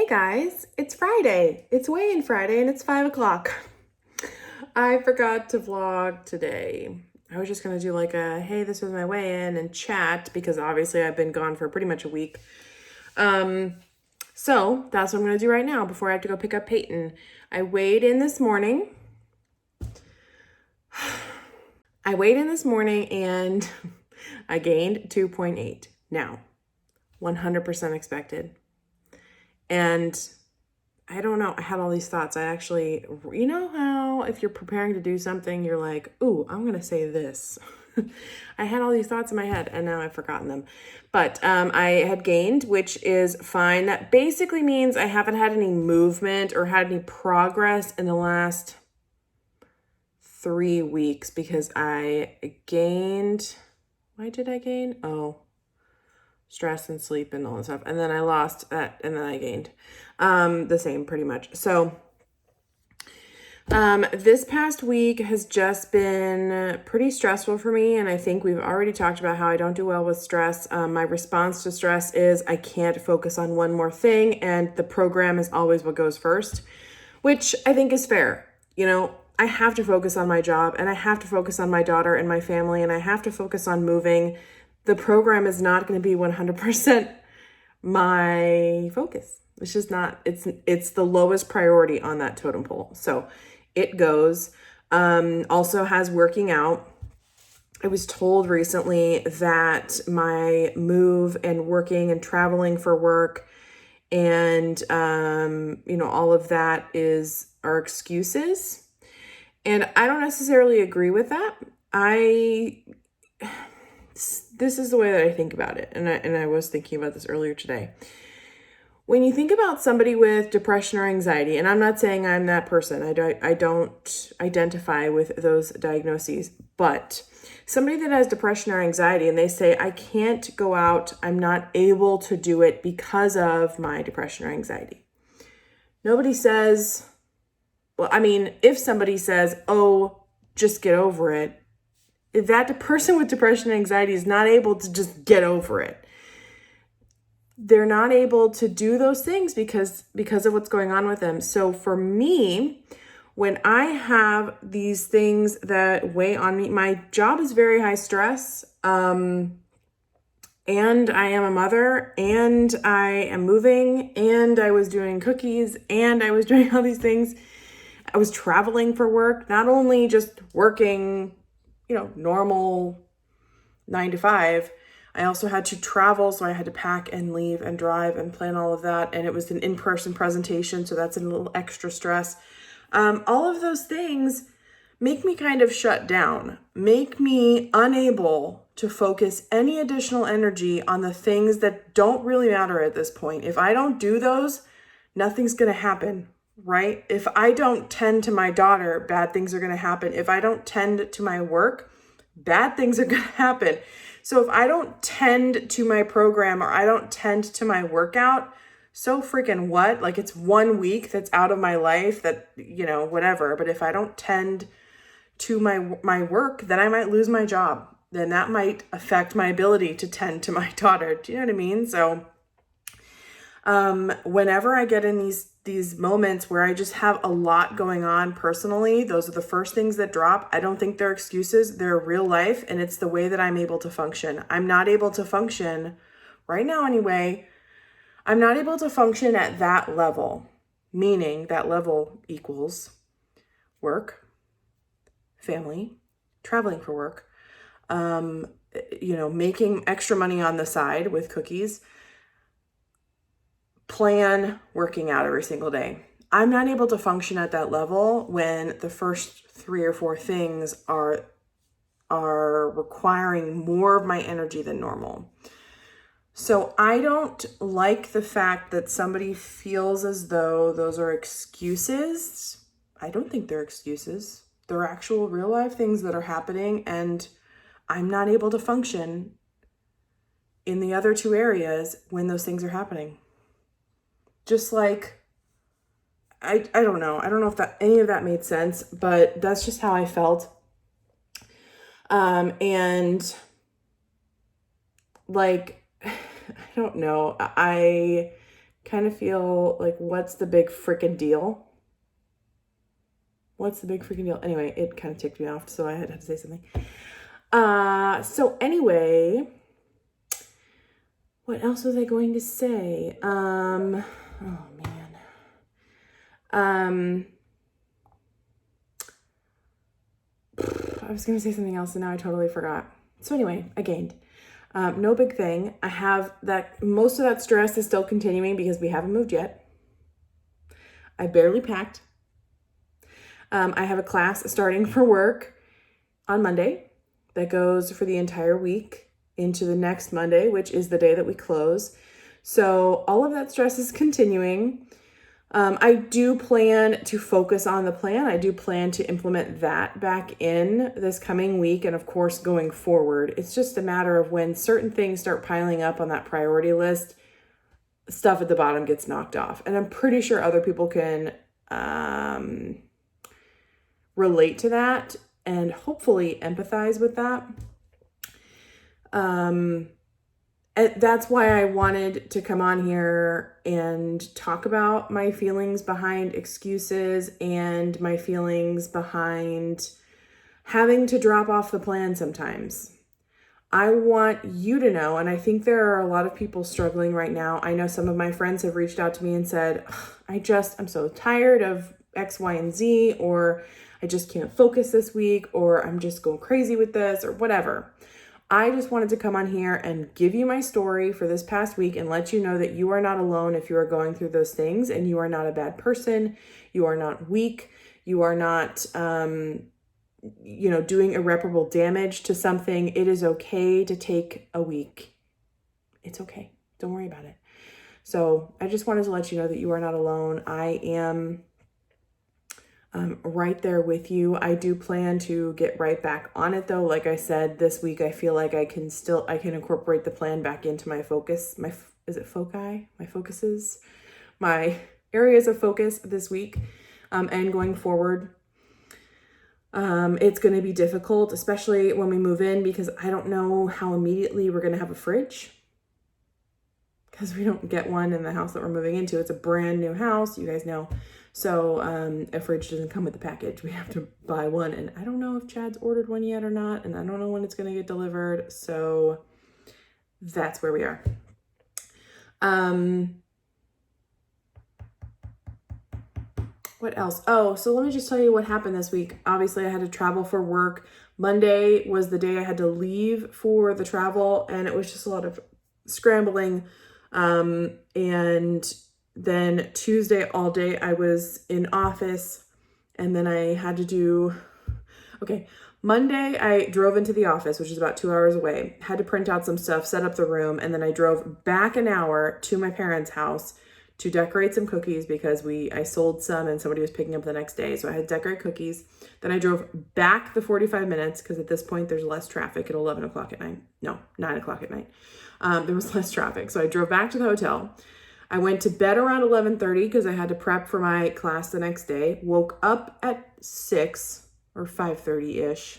Hey guys, it's Friday. It's weigh-in Friday and it's 5 o'clock. I forgot to vlog today. I was just gonna do like a, hey, this was my weigh-in and chat because obviously I've been gone for pretty much a week. So that's what I'm gonna do right now before I have to go pick up Peyton. I weighed in this morning. And I gained 2.8. Now, 100% expected. And I don't know, I had all these thoughts. I actually, you know how if you're preparing to do something, you're like, ooh, I'm gonna say this. I had all these thoughts in my head and now I've forgotten them. But I had gained, which is fine. That basically means I haven't had any movement or had any progress in the last 3 weeks because I gained, why did I gain? Oh, stress and sleep and all that stuff. And then I lost that and then I gained the same pretty much. So this past week has just been pretty stressful for me. And I think we've already talked about how I don't do well with stress. My response to stress is I can't focus on one more thing. And the program is always what goes first, which I think is fair. You know, I have to focus on my job and I have to focus on my daughter and my family and I have to focus on moving. The program is not going to be 100% my focus. It's just not, it's the lowest priority on that totem pole. So it goes. Also has working out. I was told recently that my move and working and traveling for work and, all of that are excuses. And I don't necessarily agree with that. This is the way that I think about it. And I was thinking about this earlier today. When you think about somebody with depression or anxiety, and I'm not saying I'm that person, I don't identify with those diagnoses, but somebody that has depression or anxiety and they say, I can't go out, I'm not able to do it because of my depression or anxiety. Nobody says, well, I mean, if somebody says, oh, just get over it, if that person with depression and anxiety is not able to just get over it, they're not able to do those things because of what's going on with them. So for me, when I have these things that weigh on me, my job is very high stress, and I am a mother, and I am moving, and I was doing cookies, and I was doing all these things. I was traveling for work, not only just working, normal 9 to 5. I also had to travel, so I had to pack and leave and drive and plan all of that. And it was an in-person presentation, so that's a little extra stress. All of those things make me kind of shut down, make me unable to focus any additional energy on the things that don't really matter at this point. If I don't do those, nothing's going to happen, right? If I don't tend to my daughter, bad things are going to happen. If I don't tend to my work, bad things are going to happen. So if I don't tend to my program or I don't tend to my workout, so freaking what? Like it's 1 week that's out of my life that, whatever. But if I don't tend to my work, then I might lose my job. Then that might affect my ability to tend to my daughter. Do you know what I mean? So whenever I get in these moments where I just have a lot going on personally, those are the first things that drop. I don't think they're excuses. They're real life. And it's the way that I'm able to function. I'm not able to function right now anyway. I'm not able to function at that level, meaning that level equals work, family, traveling for work, making extra money on the side with cookies, plan working out every single day. I'm not able to function at that level when the first 3 or 4 things are requiring more of my energy than normal. So I don't like the fact that somebody feels as though those are excuses. I don't think they're excuses. They're actual real life things that are happening and I'm not able to function in the other 2 areas when those things are happening. Just like, I don't know. I don't know if any of that made sense, but that's just how I felt. And like, I don't know. I kind of feel like, what's the big freaking deal? What's the big freaking deal? Anyway, it kind of ticked me off, so I had to say something. So anyway, what else was I going to say? Oh man. I was going to say something else and now I totally forgot. So anyway, I gained. No big thing. I have that, most of that stress is still continuing because we haven't moved yet. I barely packed. I have a class starting for work on Monday that goes for the entire week into the next Monday, which is the day that we close. So all of that stress is continuing. I do plan to focus on the plan. I do plan to implement that back in this coming week and of course going forward. It's just a matter of when certain things start piling up on that priority list, stuff at the bottom gets knocked off. And I'm pretty sure other people can relate to that and hopefully empathize with that. That's why I wanted to come on here and talk about my feelings behind excuses and my feelings behind having to drop off the plan sometimes. I want you to know, and I think there are a lot of people struggling right now. I know some of my friends have reached out to me and said, I'm so tired of X, Y, and Z, or I just can't focus this week, or I'm just going crazy with this, or whatever. I just wanted to come on here and give you my story for this past week and let you know that you are not alone if you are going through those things, and you are not a bad person. You are not weak. You are not, doing irreparable damage to something. It is okay to take a week. It's okay. Don't worry about it. So I just wanted to let you know that you are not alone. I am right there with you. I do plan to get right back on it though. Like I said, this week, I feel like I can incorporate the plan back into my focus. Is it foci? My focuses, my areas of focus this week, and going forward. It's going to be difficult, especially when we move in, because I don't know how immediately we're going to have a fridge, because we don't get one in the house that we're moving into. It's a brand new house, you guys know. So a fridge doesn't come with the package. We have to buy one. And I don't know if Chad's ordered one yet or not. And I don't know when it's going to get delivered. So that's where we are. What else? Oh, so let me just tell you what happened this week. Obviously, I had to travel for work. Monday was the day I had to leave for the travel. And it was just a lot of scrambling. And then Tuesday all day I was in office, and then I had to do, Monday I drove into the office, which is about 2 hours away, had to print out some stuff, set up the room, and then I drove back an hour to my parents' house to decorate some cookies because I sold some and somebody was picking up the next day. So I had to decorate cookies. Then I drove back the 45 minutes because at this point there's less traffic at 11 o'clock at night. No, 9 o'clock at night. There was less traffic. So I drove back to the hotel. I went to bed around 11:30 because I had to prep for my class the next day. Woke up at 6 or 5:30-ish,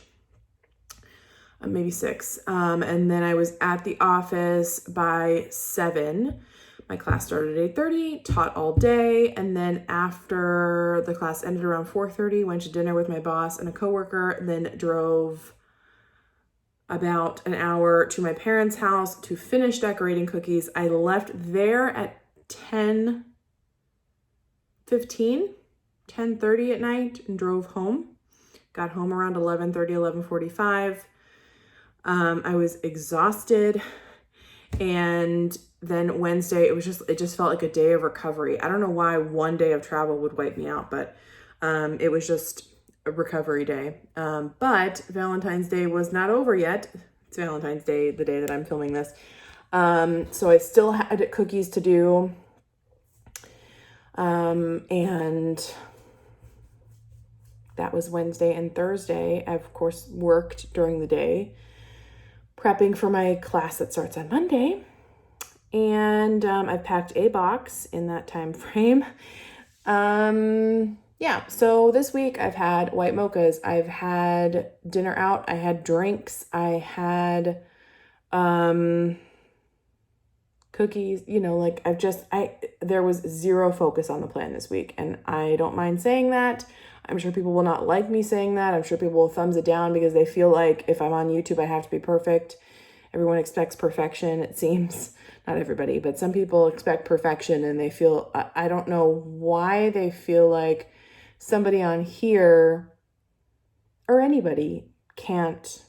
maybe 6. And then I was at the office by 7. My class started at 8:30, taught all day. And then after the class ended around 4:30, went to dinner with my boss and a coworker, then drove about an hour to my parents' house to finish decorating cookies. I left there at 10:30 at night and drove home. Got home around 11:30, 11:45. I was exhausted. And then Wednesday, it just felt like a day of recovery. I don't know why one day of travel would wipe me out, but it was just a recovery day. But Valentine's Day was not over yet. It's Valentine's Day, the day that I'm filming this. So I still had cookies to do. And that was Wednesday and Thursday. I, of course, worked during the day, prepping for my class that starts on Monday. And I've packed a box in that time frame. Yeah, so this week I've had white mochas. I've had dinner out. I had drinks. I had, cookies, you know, like there was zero focus on the plan this week, and I don't mind saying that. I'm sure people will not like me saying that. I'm sure people will thumbs it down because they feel like if I'm on YouTube, I have to be perfect. Everyone expects perfection, it seems. Not everybody, but some people expect perfection, and they feel, I don't know why they feel like somebody on here or anybody can't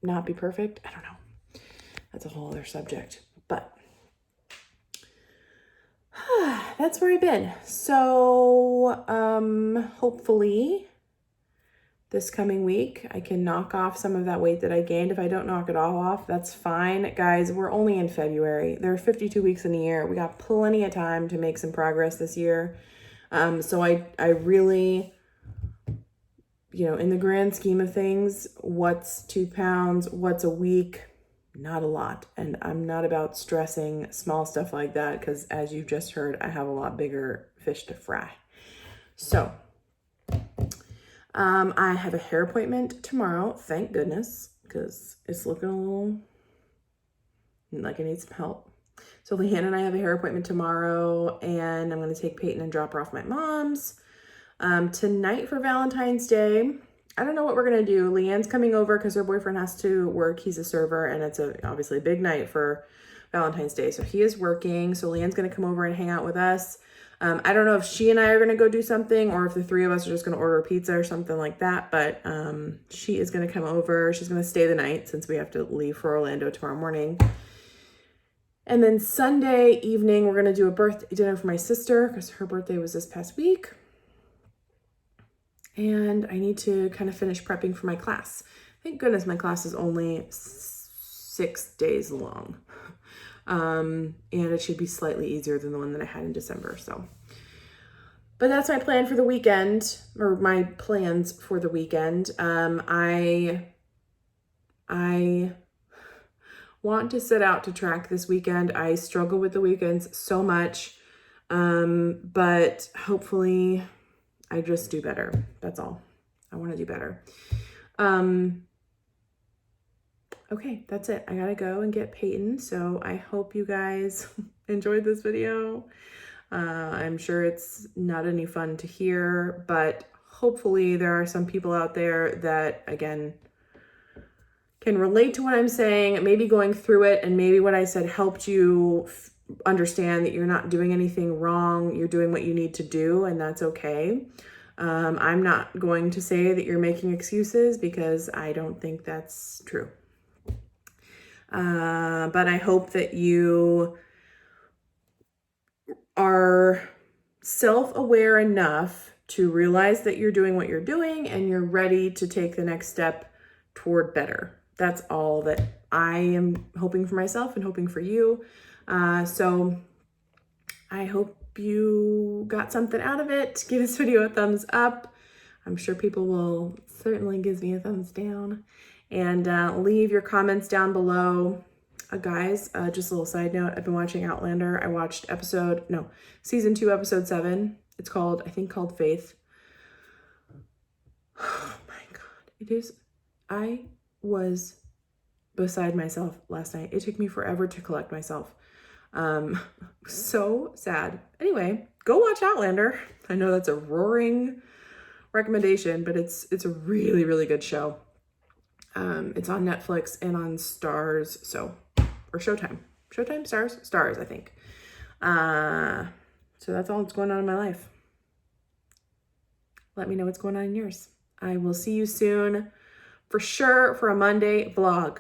not be perfect. I don't know. That's a whole other subject, but that's where I've been. So, hopefully this coming week, I can knock off some of that weight that I gained. If I don't knock it all off, that's fine. Guys, we're only in February. There are 52 weeks in the year. We got plenty of time to make some progress this year. So I really, you know, in the grand scheme of things, what's 2 pounds, what's a week? Not a lot. And I'm not about stressing small stuff like that because, as you've just heard, I have a lot bigger fish to fry. So, I have a hair appointment tomorrow, thank goodness, because it's looking a little like I need some help. So Leanne and I have a hair appointment tomorrow, and I'm going to take Peyton and drop her off at my mom's. Tonight for Valentine's Day, I don't know what we're going to do. Leanne's coming over because her boyfriend has to work. He's a server, and it's obviously a big night for Valentine's Day. So he is working. So Leanne's going to come over and hang out with us. I don't know if she and I are going to go do something or if the three of us are just going to order a pizza or something like that. But she is going to come over. She's going to stay the night since we have to leave for Orlando tomorrow morning. And then Sunday evening, we're going to do a birthday dinner for my sister because her birthday was this past week. And I need to kind of finish prepping for my class. Thank goodness my class is only 6 days long. And it should be slightly easier than the one that I had in December. So, but that's my plan for the weekend, or my plans for the weekend. I want to set out to track this weekend. I struggle with the weekends so much. But hopefully I just do better. That's all. I want to do better. Okay, that's it. I gotta go and get Peyton. So I hope you guys enjoyed this video. I'm sure it's not any fun to hear, but hopefully there are some people out there that, again, can relate to what I'm saying, maybe going through it, and maybe what I said helped you understand that you're not doing anything wrong. You're doing what you need to do, and that's okay. I'm not going to say that you're making excuses because I don't think that's true. But I hope that you are self-aware enough to realize that you're doing what you're doing and you're ready to take the next step toward better. That's all that I am hoping for myself and hoping for you. So I hope you got something out of it. Give this video a thumbs up. I'm sure people will certainly give me a thumbs down. And leave your comments down below. Guys, just a little side note, I've been watching Outlander. I watched season 2, episode 7. It's called, I think, called Faith. Oh my God. It is, I was beside myself last night. It took me forever to collect myself. So sad. Anyway, go watch Outlander. I know that's a roaring recommendation, but it's a really, really good show. It's on Netflix and on Stars, or Showtime. Stars, I think. So that's all that's going on in my life. Let me know what's going on in yours. I will see you soon, for sure, for a Monday vlog.